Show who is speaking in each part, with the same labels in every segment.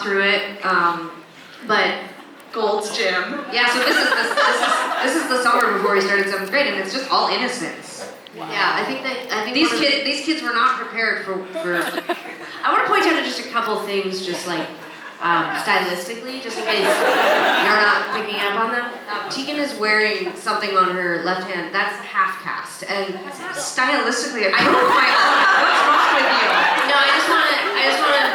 Speaker 1: through it, but
Speaker 2: Gold's Gym.
Speaker 1: yeah. So this is the summer before we started 7th grade, and it's just all innocence.
Speaker 2: Wow.
Speaker 1: Yeah, I think these kids were not prepared for. I want to point out just a couple things, just like stylistically, just in case you're not picking up on them. Tegan is wearing something on her left hand. That's half cast, and stylistically, I don't quite. What's wrong with you? No, I just want to.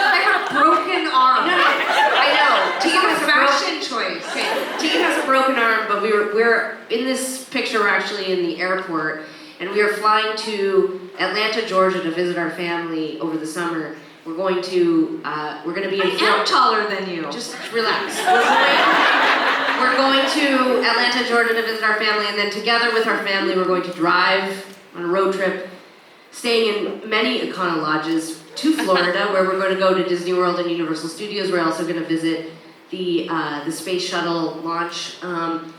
Speaker 1: I have a broken arm. No, I know. Tegan has a fashion choice. Okay, Tegan has a broken arm, but we're in this picture. We're actually in the airport, and we are flying to Atlanta, Georgia, to visit our family over the summer. We're going to be in
Speaker 2: I am taller than you.
Speaker 1: Just relax. We're going to Atlanta, Georgia to visit our family, and then together with our family, we're going to drive on a road trip, staying in many Econo lodges to Florida, where we're going to go to Disney World and Universal Studios. We're also going to visit the space shuttle launch.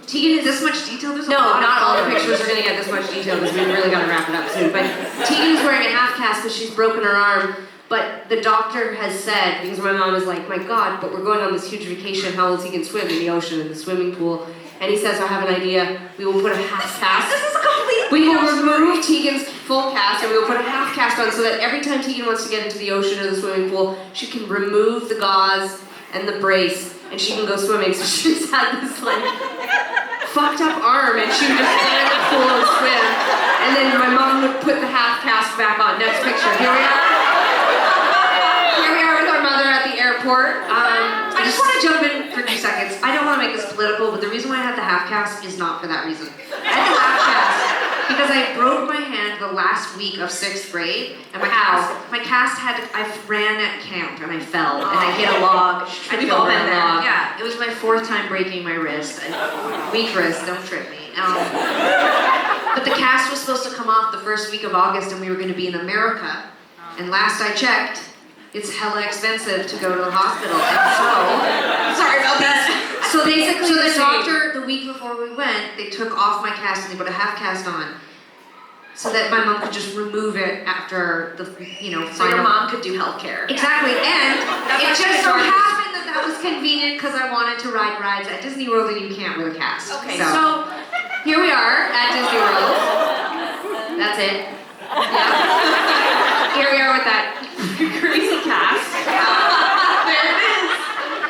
Speaker 1: Tegan is
Speaker 2: this much detail? There's
Speaker 1: no, not all the pictures are going to get this much detail because we really got to wrap it up soon. But Tegan is wearing a half cast because she's broken her arm. But the doctor has said, because my mom is like, my God, but we're going on this huge vacation, how will Tegan swim in the ocean, in the swimming pool? And he says, I have an idea, we will put a half cast.
Speaker 2: This is a complete
Speaker 1: We will remove Tegan's full cast and we will put a half cast on so that every time Tegan wants to get into the ocean or the swimming pool, she can remove the gauze and the brace and she can go swimming. So she's had this like fucked up arm and she would just get in the pool and swim. And then my mom would put the half cast back on. Next picture, here we are. Airport. I just want to jump in for 2 seconds. I don't want to make this political, but the reason why I had the half cast is not for that reason. I had the half cast because I broke my hand the last week of 6th grade, and my cast had. I ran at camp and I fell and I hit a log.
Speaker 2: We've all been there.
Speaker 1: Yeah, it was my 4th time breaking my wrist. Weak wrist, don't trip me. But the cast was supposed to come off the first week of August, and we were going to be in America. And last I checked, it's hella expensive to go to the hospital, and so
Speaker 2: sorry about that.
Speaker 1: So basically, the doctor, the week before we went, they took off my cast and they put a half cast on, so that my mom could just remove it after the,
Speaker 2: so your mom could do healthcare.
Speaker 1: Exactly, and it just so happened that was convenient because I wanted to ride rides at Disney World and you can't with a cast.
Speaker 2: Okay,
Speaker 1: so here we are at Disney World. That's it. Yeah. Here we are with that crazy cast. There it is.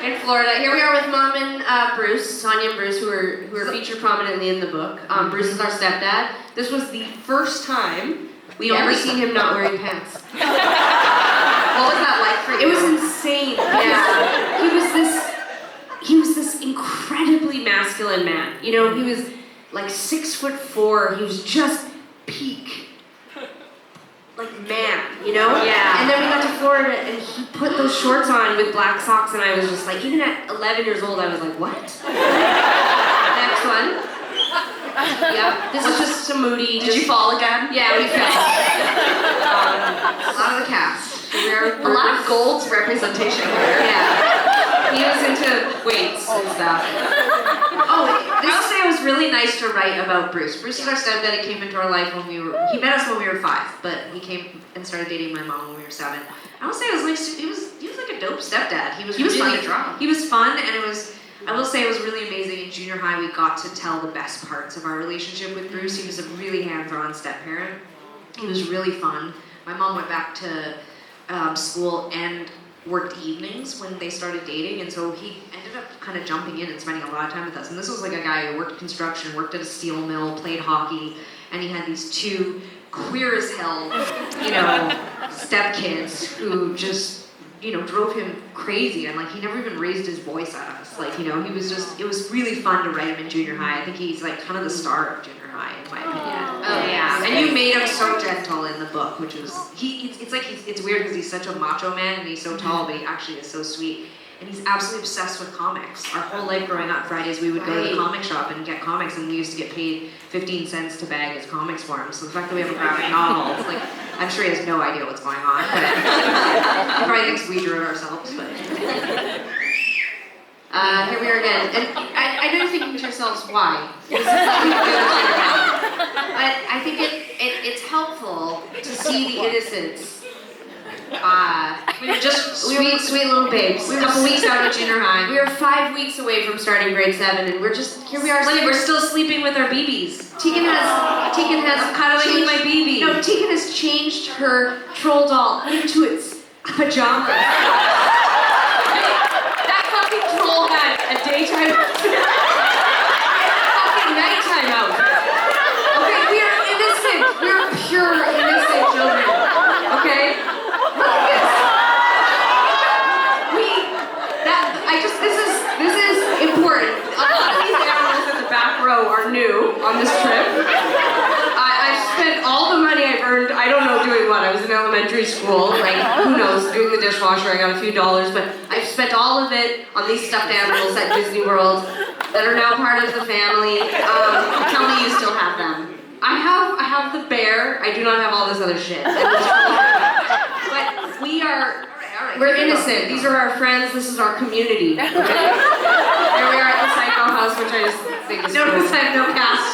Speaker 1: In Florida. Here we are with Mom and Bruce, Sonia and Bruce, who are featured prominently in the book. Bruce is our stepdad. This was the first time we'd ever seen him not wearing pants.
Speaker 2: What was that like for you?
Speaker 1: It was insane. Yeah. He was this incredibly masculine man. He was like 6'4". He was just peak. Like man,
Speaker 2: Yeah.
Speaker 1: And then we got to Florida and he put those shorts on with black socks and I was just like, even at 11 years old, I was like, what? Next one. Yeah, this is just some moody.
Speaker 2: Did you fall again?
Speaker 1: Yeah, we fell. A lot of the cast.
Speaker 2: A lot of Gold's representation here.
Speaker 1: Yeah. He was into weights and stuff. I'll say it was really nice to write about Bruce. Bruce is our stepdad. He came into our life he met us when we were 5, but he came and started dating my mom when we were 7. I will say it was nice. He was like a dope stepdad. He was
Speaker 2: really fun to draw.
Speaker 1: He was fun, and I will say it was really amazing. In junior high, we got to tell the best parts of our relationship with Bruce. He was a really hands-on step-parent. He was really fun. My mom went back to school and worked evenings when they started dating, and so he ended up kind of jumping in and spending a lot of time with us. And this was like a guy who worked construction, worked at a steel mill, played hockey, and he had these 2 queer as hell, stepkids who just, drove him crazy, and like he never even raised his voice at us. Like, he was just, it was really fun to write him in junior high. I think he's like kind of the star of junior high, in my opinion.
Speaker 2: Oh yeah.
Speaker 1: And you made him so gentle in the book, which was it's weird because he's such a macho man and he's so tall, but he actually is so sweet. And he's absolutely obsessed with comics. Our whole life growing up, Fridays we would go to the comic shop and get comics, and we used to get paid 15 cents to bag his comics for him. So the fact that we have a graphic novel, it's like, I'm sure he has no idea what's going on, but he probably thinks we drew it ourselves. But here we are again, and I know you're thinking to yourselves, why? This is like we do but I think it's helpful to see the innocence We were just sweet little babes. We were a couple weeks out of junior high. We were 5 weeks away from starting grade 7, and we're just here. We are.
Speaker 2: We're still sleeping with our BBs.
Speaker 1: Tegan has
Speaker 2: cuddling with my BB.
Speaker 1: No, Tegan has changed her troll doll into its pajamas. That fucking troll had a daytime fucking nighttime outfit. Okay, we are innocent. We are pure innocent children. Okay? This is important. A lot of these animals in the back row are new on this trip. I've spent all the money I've earned, I don't know doing what. I was in elementary school, like, who knows, doing the dishwasher, I got a few dollars, but I've spent all of it on these stuffed animals at Disney World that are now part of the family.
Speaker 2: Tell me you still have them.
Speaker 1: I have the bear. I do not have all this other shit. But we're innocent. These are our friends. This is our community. Okay? Here we are at the Psycho House, which I just think is Notice I have no cast.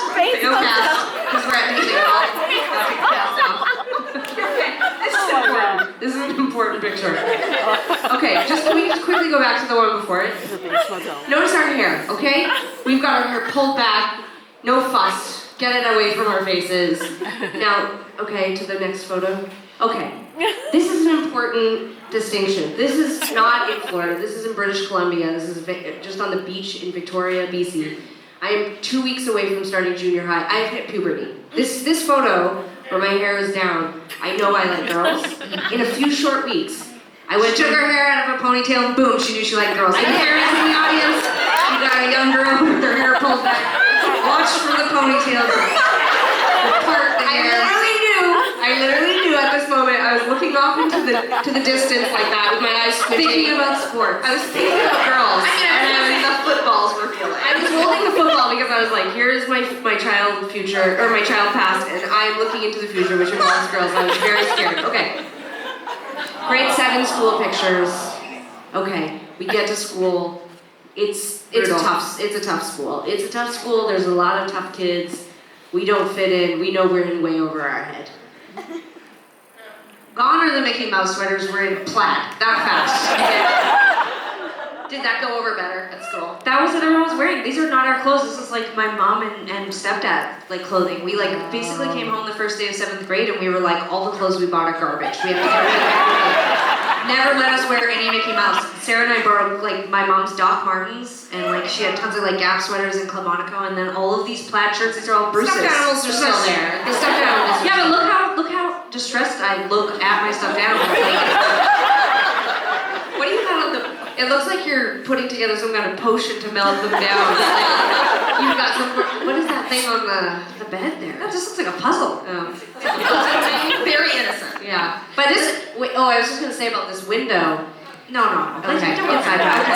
Speaker 1: No cast. Because we're at music hall. Gotta take the cast off. This is important. This is an important picture. Okay, can we just quickly go back to the one before it? Notice our hair, okay? We've got our hair pulled back. No fuss. Get it away from our faces. Now, okay, to the next photo. Okay, this is an important distinction. This is not in Florida. This is in British Columbia. This is just on the beach in Victoria, BC. I am 2 weeks away from starting junior high. I've hit puberty. This photo, where my hair is down, I know I like girls. In a few short weeks, I took her hair out of a ponytail, and boom, she knew she liked girls. And parents in the audience, you got a young girl with her hair pulled back. Watch for the ponytail. I literally knew at this moment. I was looking off into the distance like that with my eyes squinting. Thinking about sports. I was thinking about girls.
Speaker 2: The footballs were feeling.
Speaker 1: I was holding the football because I was like, here's my child future, or my child past, and I'm looking into the future, which involves girls. I was very scared. Okay. Grade 7 school pictures. Okay, we get to school. It's a tough school. It's a tough school. There's a lot of tough kids. We don't fit in. We know we're in way over our head. Gone are the Mickey Mouse sweaters. We're in plaid. That fast.
Speaker 2: Did that go over better at school?
Speaker 1: That was what everyone was wearing. These are not our clothes. This is like my mom and stepdad like clothing. We like basically came home the first day of 7th grade and we were like, all the clothes we bought are garbage. We have to get rid of everything. Never let us wear any Mickey Mouse. Sarah and I borrowed like my mom's Doc Martens and like she had tons of like Gap sweaters and Club Monaco and then all of these plaid shirts. These are all Bruce's.
Speaker 2: Stuffed animals are still there.
Speaker 1: The stuffed animals. Yeah, but look how distressed I look at my stuffed animals. Like, what do you got on the? It looks like you're putting together some kind of potion to melt them down. Like, you've got some. What is that thing on the bed there? That just looks like a puzzle. Oh.
Speaker 2: Very innocent.
Speaker 1: Yeah. But this. I was just gonna say about this window. No. Okay. Don't get sidetracked.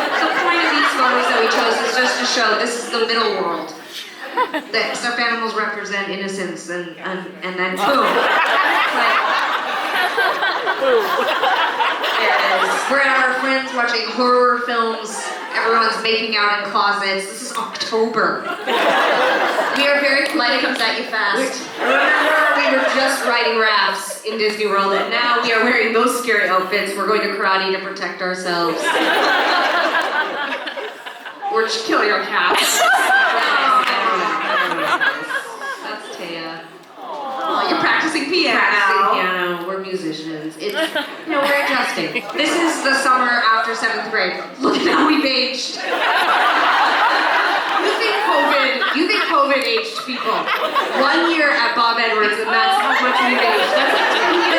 Speaker 1: The point of these photos that we chose is just to show this is the middle world. That stuffed animals represent innocence, and then boom. We're at our friends watching horror films. Everyone's making out in closets. This is October. We are very quickly.
Speaker 2: Life comes at you fast.
Speaker 1: Remember, we were just riding rafts in Disney World, and now we are wearing those scary outfits. We're going to karate to protect ourselves. We're just killing our cats. That's Taya.
Speaker 2: Oh, you're practicing piano.
Speaker 1: We're musicians. We're adjusting. This is the summer after 7th grade. Look at how we've aged. You think COVID aged people? 1 year at Bob Edwards, and that's how much we've aged.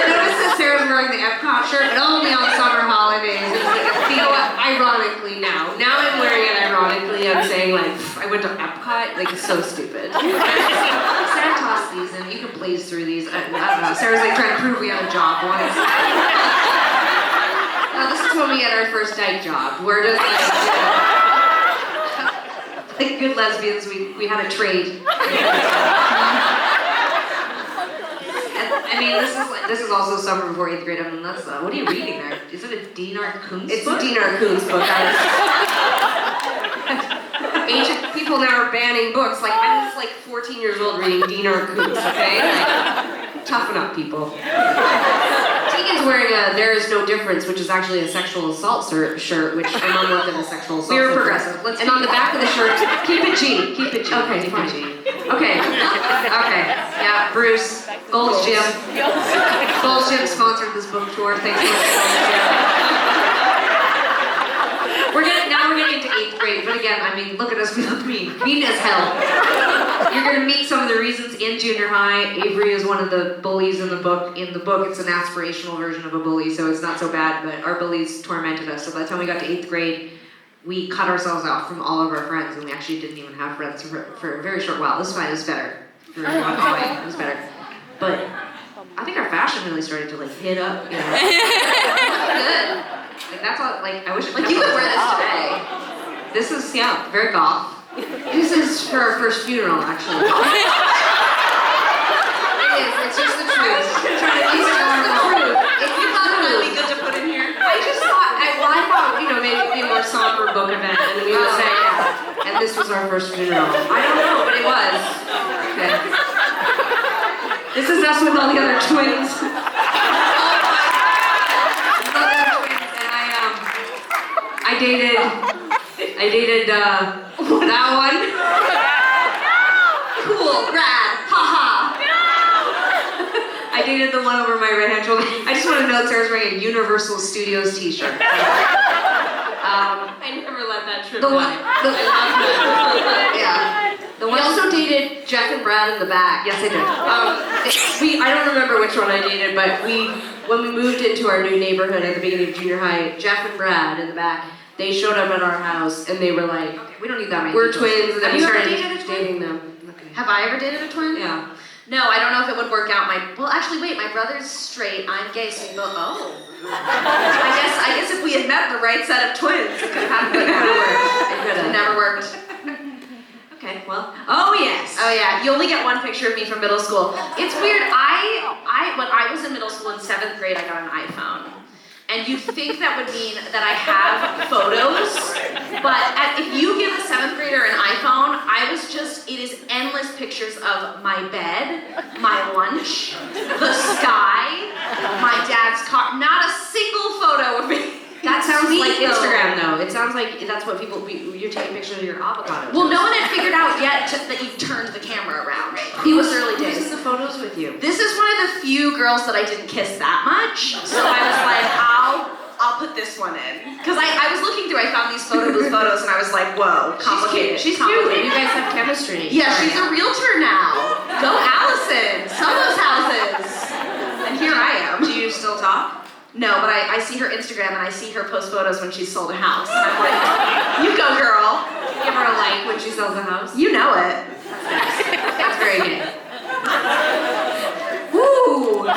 Speaker 1: Notice that Sarah's wearing the Epcot shirt, but only on summer holidays. It's like a thing. Ironically now. Now I'm wearing it ironically. I'm saying like, I went to Epcot. Like, it's so stupid. Sarah tossed these in. You can blaze through these. I don't know. Sarah's like trying to prove we have a job once. Now this is when we had our first night job. We're just like, like good lesbians, we had a trade. I mean, this is also summer before 8th grade. I mean, that's what are you reading there? Is it a Dinar Kuntz book? It's a Dinar Kuntz book. Ancient people now are banning books. Like I was like 14 years old reading Dinar Kuntz. Okay, like, toughen up, people. Tegan's wearing a "There Is No Difference," which is actually a sexual assault shirt, which my mom worked in a sexual assault.
Speaker 2: We were
Speaker 1: center.
Speaker 2: progressive.
Speaker 1: And on the back of the shirt,
Speaker 2: Keep it G. Keep it G.
Speaker 1: okay,
Speaker 2: Keep
Speaker 1: fine.
Speaker 2: it G.
Speaker 1: Okay, okay, yeah, Bruce, Gold's Gym. Gold's Gym sponsored this book tour. Thanks so much, Gold's Gym. We're getting into 8th grade, but again, I mean, look at us, we look mean as hell. You're gonna meet some of the reasons in junior high. Avery is one of the bullies in the book. In the book, it's an aspirational version of a bully, so it's not so bad, but our bullies tormented us. So by the time we got to 8th grade, we cut ourselves off from all of our friends, and we actually didn't even have friends for a very short while. This was fine, it was better. For one point, it was better. But I think our fashion really started to like hit up, you know. Good. Like that's all. Like I wish.
Speaker 2: Like you could wear this today.
Speaker 1: This is very goth. This is for our first funeral, actually. It is. It's just the truth. Trying to be the truth. If you thought it might be good to put in here, I thought maybe it'd be a more somber book event, and we would say, and this was our first funeral. I don't know, but it was. Okay. This is us with all the other twins. I dated that one. Cool, rad, haha. I dated the one over my right hand shoulder. I just want to note Sarah's wearing a Universal Studios t-shirt.
Speaker 2: I never let that trip
Speaker 1: The one,
Speaker 2: I love that.
Speaker 1: yeah. The one. You also dated Jeff and Brad in the back. Yes, I did. I don't remember which one I dated, but when we moved into our new neighborhood at the beginning of junior high, Jeff and Brad in the back, they showed up at our house and they were like, okay, we don't need that many. We're twins, and then we started dating them. Okay.
Speaker 2: Have I ever dated a twin?
Speaker 1: Yeah.
Speaker 2: No, I don't know if it would work out. Well, actually, wait. My brother's straight. I'm gay, so we both. Oh. I guess if we had met the right set of twins, it could have happened. It never worked.
Speaker 1: Okay, well. Oh yes.
Speaker 2: Oh yeah. You only get one picture of me from middle school. It's weird. When I was in middle school in 7th grade, I got an iPhone. And you'd think that would mean that I have photos, but if you give a 7th grader an iPhone, it is endless pictures of my bed, my lunch, the sky, my dad's car, not a single photo of me.
Speaker 1: That sounds like Instagram though. It sounds like that's what you're taking pictures of your avocado.
Speaker 2: Well, no one had figured out yet that you turned the camera around. It was early days.
Speaker 1: Who's in the photos with you?
Speaker 2: This is one of the few girls that I didn't kiss that much, so I was like, I'll put this one in. Because I was looking through, I found these photos, and I was like, whoa, complicated.
Speaker 1: She's
Speaker 2: complicated.
Speaker 1: cute. You guys have chemistry.
Speaker 2: Yeah, she's a realtor now. Go Allison, some of those houses. And here I am.
Speaker 1: Do you still talk?
Speaker 2: No, but I see her Instagram and I see her post photos when she's sold a house. And I'm like, you go, girl.
Speaker 1: Give her a like when she sells a house.
Speaker 2: You know it.
Speaker 1: That's very gay.